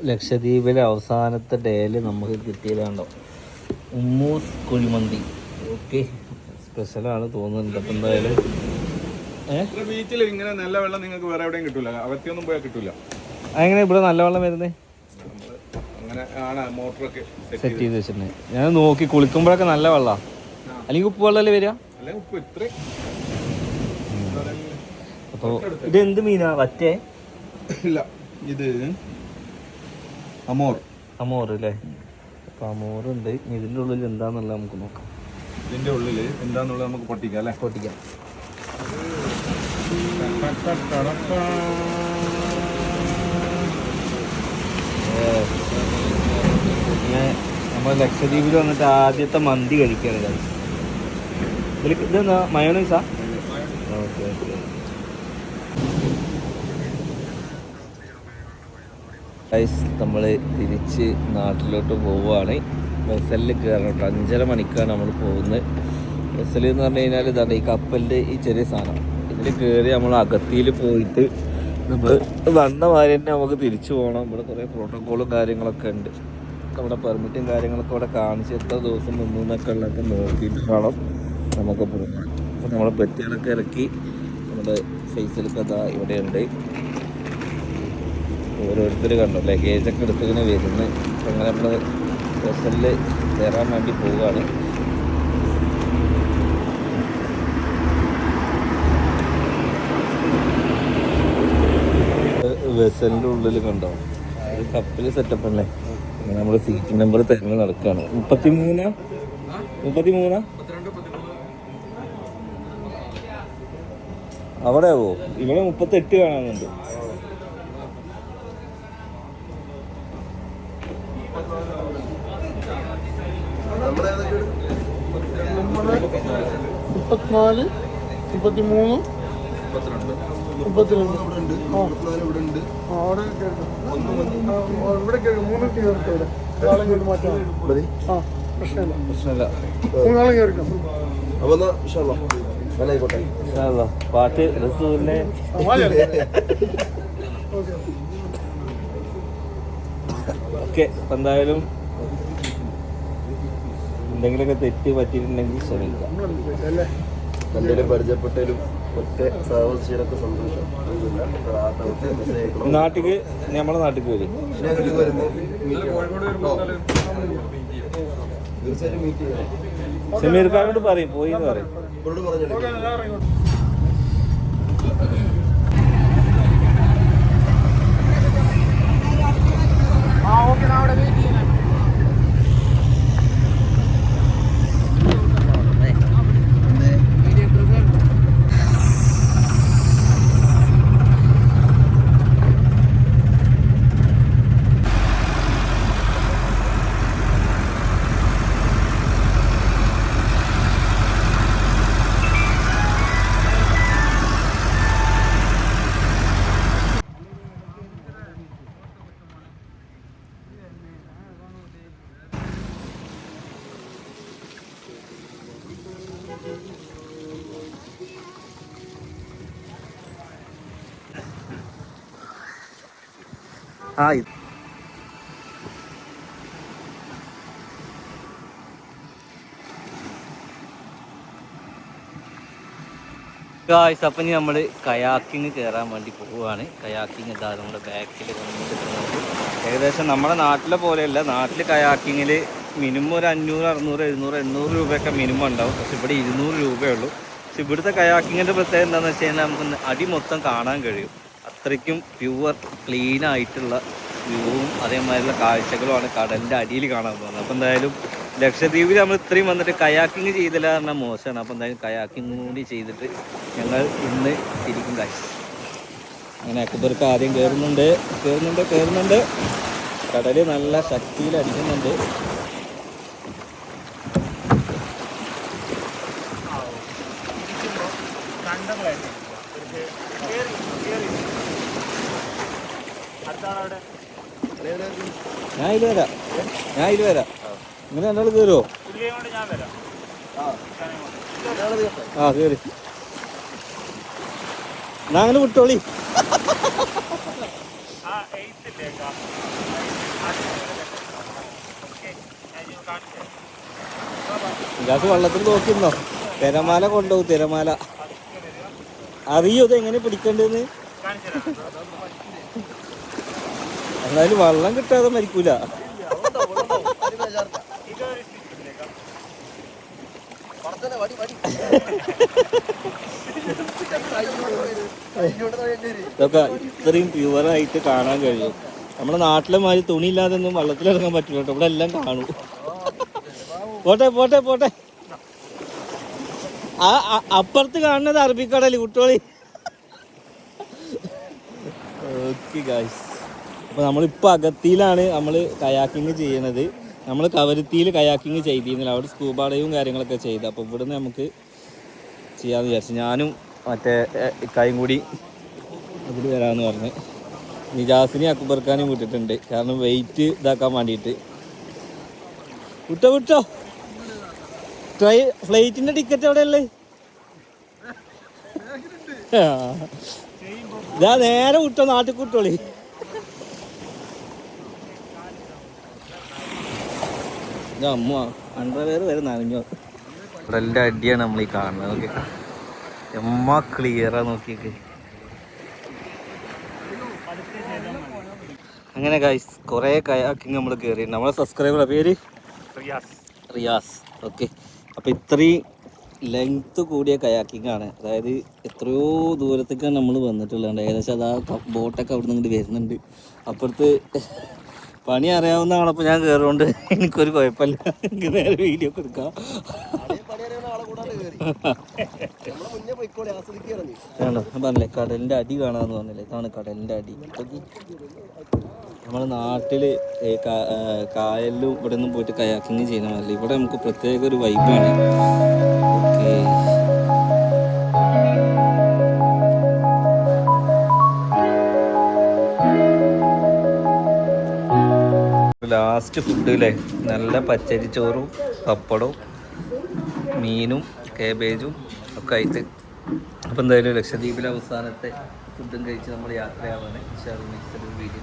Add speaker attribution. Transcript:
Speaker 1: ലക്ഷദ്വീപിലെ അവസാനത്തെ ഡേയിൽ നമുക്ക് കിട്ടിയതാണ്ടോ ഉമ്മൂസ് കുഴിമന്തി. ഓക്കെ, സ്പെഷ്യലാണ് തോന്നുന്നുണ്ട്. അപ്പം എന്തായാലും
Speaker 2: ബീച്ചിൽ ഇങ്ങനെ നല്ല വെള്ളം നിങ്ങൾക്ക് വേറെ എവിടെയും കിട്ടൂല, അകത്തൊന്നും പോയാൽ കിട്ടൂല.
Speaker 1: അങ്ങനെ ഇവിടെ നല്ല വെള്ളം വരുന്നത്
Speaker 2: അങ്ങനെ ആണ് മോട്ടറൊക്കെ
Speaker 1: സെറ്റ് ചെയ്ത് വെച്ചിട്ടുണ്ട്. ഞാൻ നോക്കി കുളിക്കുമ്പോഴൊക്കെ നല്ല വെള്ളമാണ്, അല്ലെങ്കിൽ ഉപ്പ് വെള്ളമല്ലേ വരിക?
Speaker 2: ഉപ്പ് ഇത്ര.
Speaker 1: അപ്പോൾ ഇത് എന്ത് മീനാ? വറ്റേ?
Speaker 2: ഇല്ല, ഇത് അമോർ.
Speaker 1: അമോർ അല്ലേ? അപ്പോൾ അമോറുണ്ട്. ഇതിൻ്റെ ഉള്ളിൽ എന്താണെന്നുള്ളത് നമുക്ക് നോക്കാം.
Speaker 2: ഇതിൻ്റെ ഉള്ളിൽ എന്താണെന്നുള്ളത് നമുക്ക് പൊട്ടിക്കാം അല്ലേ?
Speaker 1: പൊട്ടിക്കാം. നമ്മൾ ലക്ഷദ്വീപിൽ വന്നിട്ട് ആദ്യത്തെ മന്തി കഴിക്കുകയാണ്. ഇതെന്താ, മയോണൈസാ? Okay okay. നമ്മൾ തിരിച്ച് നാട്ടിലോട്ട് പോവുകയാണ്. ബസ്സിൽ കയറണം. 5:30 മണിക്കാണ് നമ്മൾ പോകുന്നത്. ബസ്സിൽ എന്ന് പറഞ്ഞു കഴിഞ്ഞാൽ ഇതാണ് ഈ കപ്പലിൻ്റെ ഈ ചെറിയ സാധനം. ഇതിൽ കയറി നമ്മൾ അകത്തിയിൽ പോയിട്ട് നമ്മൾ വന്ന മാതിരി തന്നെ നമുക്ക് തിരിച്ചു പോകണം. ഇവിടെ കുറേ പ്രോട്ടോക്കോളും കാര്യങ്ങളൊക്കെ ഉണ്ട്. നമ്മുടെ പെർമിറ്റും കാര്യങ്ങളൊക്കെ ഇവിടെ കാണിച്ച് എത്ര ദിവസം നിന്നു എന്നൊക്കെ ഉള്ളതൊക്കെ നോക്കിയിട്ട് വേണം നമുക്ക് പോകാൻ. അപ്പോൾ നമ്മളെ പെറ്റികളൊക്കെ ഇറക്കി നമ്മുടെ ഫേസിലൊക്കെ അതാ ഇവിടെയുണ്ട്. ഓരോരുത്തർ കണ്ടോ ലഗേജൊക്കെ എടുത്തിങ്ങനെ വരുന്നത്. അങ്ങനെ നമ്മൾ ബസ്സിൽ കയറാൻ വേണ്ടി പോവുകയാണ്. വെസലിൻ്റെ ഉള്ളിൽ കണ്ടോ ഒരു കപ്പൽ സെറ്റപ്പ് അല്ലേ? അങ്ങനെ നമ്മൾ സീറ്റ് നമ്പർ തിരഞ്ഞ് നടക്കുകയാണ്. 33 അവിടെ ആവോ? ഇവിടെ 38 കാണാനുണ്ട്. പാട്ട് റസൂലിനെ ഓക്കെ. അപ്പം എന്തായാലും എന്തെങ്കിലുമൊക്കെ തെറ്റ് പറ്റിയിട്ടുണ്ടെങ്കിൽ ശ്രമിക്കാം.
Speaker 3: എന്തെങ്കിലും പരിചയപ്പെട്ടതിലും ഒറ്റ സാഹചര്യമൊക്കെ സന്തോഷം.
Speaker 1: നാട്ടിക്ക് നമ്മുടെ നാട്ടിക്ക് വരും.
Speaker 3: തീർച്ചയായിട്ടും മീറ്റ് ചെയ്യാം.
Speaker 1: സമീർക്കാരോട് പറയും പോയി എന്ന് പറയും. ഗായ്സ്, അപ്പം ഇനി നമ്മൾ കയാക്കിങ് കയറാൻ വേണ്ടി പോവുകയാണ്. കയാക്കിങ് ഇതാ നമ്മുടെ ബാക്കിൽ വന്നിട്ടുണ്ട്. ഏകദേശം നമ്മുടെ നാട്ടിലെ പോലെയല്ല. നാട്ടിൽ കയാക്കിങ്ങിൽ മിനിമം ഒരു 500, 600, 700, 800 രൂപയൊക്കെ മിനിമം ഉണ്ടാവും. പക്ഷെ ഇവിടെ 200 രൂപയേ ഉള്ളൂ. പക്ഷെ ഇവിടുത്തെ കയാക്കിങ്ങിൻ്റെ പ്രത്യേകത എന്താണെന്ന് വെച്ച് കഴിഞ്ഞാൽ നമുക്ക് അടി മൊത്തം കാണാൻ കഴിയും. അത്രയ്ക്കും പ്യുവർ ക്ലീൻ ആയിട്ടുള്ള വ്യൂവും അതേമാതിരിയുള്ള കാഴ്ചകളുമാണ് കടലിൻ്റെ അടിയിൽ കാണാൻ പോകുന്നത്. അപ്പോൾ എന്തായാലും ലക്ഷദ്വീപിൽ നമ്മൾ ഇത്രയും വന്നിട്ട് കയാക്കിങ് ചെയ്തില്ല പറഞ്ഞാൽ മോശമാണ്. അപ്പോൾ എന്തായാലും കയാക്കിങ് കൂടി ചെയ്തിട്ട് ഞങ്ങൾ ഇന്ന് തിരിക്കും കാഴ്ച. അങ്ങനെ അക്ബർക്ക് ആദ്യം കയറുന്നുണ്ട്. കടൽ നല്ല ശക്തിയിൽ അടിക്കുന്നുണ്ട്. ഞാൻ ഇതിൽ വരാം. ഇങ്ങനെ രണ്ടാൾ കയറുമോ? ആ കയറി. എന്നാ അങ്ങനെ വിട്ടോളി. നിജാസ് വെള്ളത്തിൽ നോക്കിന്നോ? തിരമാല കൊണ്ടുപോകും, തിരമാല. അറിയോ ഇത് എങ്ങനെ പിടിക്കണ്ടെന്ന്? എന്നാലും വെള്ളം കിട്ടാതെ മരിക്കൂല. ഇതൊക്കെ ഇത്രയും പ്യുവറായിട്ട് കാണാൻ കഴിയും. നമ്മുടെ നാട്ടിലെ മാതിരി തുണിയില്ലാതെ ഒന്നും വെള്ളത്തിലിറങ്ങാൻ പറ്റില്ല കേട്ടോ. ഇവിടെ എല്ലാം കാണും. പോട്ടെ പോട്ടെ പോട്ടെ. അപ്പുറത്ത് കാണുന്നത് അറബിക്കടല് കുട്ടോളി. ഓക്കെ ഗായ്സ്, അപ്പോൾ നമ്മളിപ്പോൾ അഗത്തിയിലാണ് നമ്മൾ കയാക്കിങ് ചെയ്യണത്. നമ്മൾ കവരത്തിയിൽ കയാക്കിങ് ചെയ്തിരുന്നില്ല, അവിടെ സ്കൂബാടയും കാര്യങ്ങളൊക്കെ ചെയ്ത്. അപ്പോൾ ഇവിടുന്ന് നമുക്ക് ചെയ്യാമെന്ന് വിചാരിച്ചു. ഞാനും മറ്റേ ഇക്കായും കൂടി അതിൽ വരാമെന്ന് പറഞ്ഞ് നിജാസിനെയും അക്ബർഖാനെയും വിട്ടിട്ടുണ്ട്. കാരണം വെയിറ്റ് ഇതാക്കാൻ വേണ്ടിയിട്ട്. വിട്ടോ വിട്ടോ. ഫ്ലൈറ്റിൻ്റെ ടിക്കറ്റ് എവിടെയുള്ളത്? ഇതാ നേരെ വിട്ടോ, നാട്ടിൽ വിട്ടോളി. അമ്മ അണ്ടർവെയർ വരെ നനഞ്ഞോ. കടലിൻ്റെ അടിയാണ് നമ്മൾ ഈ കാണുന്നത്. ഓക്കെ, എമ്മ ക്ലിയറാ നോക്കിയൊക്കെ. അങ്ങനെ ഗൈസ് കുറേ കയാക്കിങ് നമ്മൾ കയറിയിട്ടുണ്ട്. നമ്മളെ സബ്സ്ക്രൈബറുടെ പേര് റിയാസ്. ഓക്കെ, അപ്പോൾ ഇത്രയും ലെങ്ത്ത് കൂടിയ കയാക്കിംഗ് ആണ്. അതായത് എത്രയോ ദൂരത്തേക്കാണ് നമ്മൾ വന്നിട്ടുള്ളത്. ഏകദേശം അത് ആ ബോട്ടൊക്കെ അവിടെ നിന്ന് ഇങ്ങോട്ട് വരുന്നുണ്ട്. അപ്പുറത്ത് പണി അറിയാവുന്ന ആളപ്പോൾ ഞാൻ കയറുകൊണ്ട് എനിക്കൊരു കുഴപ്പമില്ല, എനിക്ക് നേരെ വീഡിയോ ഒക്കെ എടുക്കാം. പറഞ്ഞില്ലേ കടലിൻ്റെ അടി കാണാമെന്ന് പറഞ്ഞില്ലേ, ഇതാണ് കടലിൻ്റെ അടി. നമ്മുടെ നാട്ടിൽ കായലിലും ഇവിടെ നിന്നും പോയിട്ട് കയാക്കിങ് ചെയ്യണമല്ല, ഇവിടെ നമുക്ക് പ്രത്യേക ഒരു വൈബാണ്. ഓക്കെ, ലാസ്റ്റ് ഫുഡ് അല്ലേ, നല്ല പച്ചരി ചോറും പപ്പടവും മീനും കാബേജും ഒക്കെ ആയിട്ട്. അപ്പോൾ എന്തായാലും ലക്ഷദ്വീപിലെ അവസാനത്തെ ഫുഡും കഴിച്ച് നമ്മൾ യാത്രയാവാണ്. Next video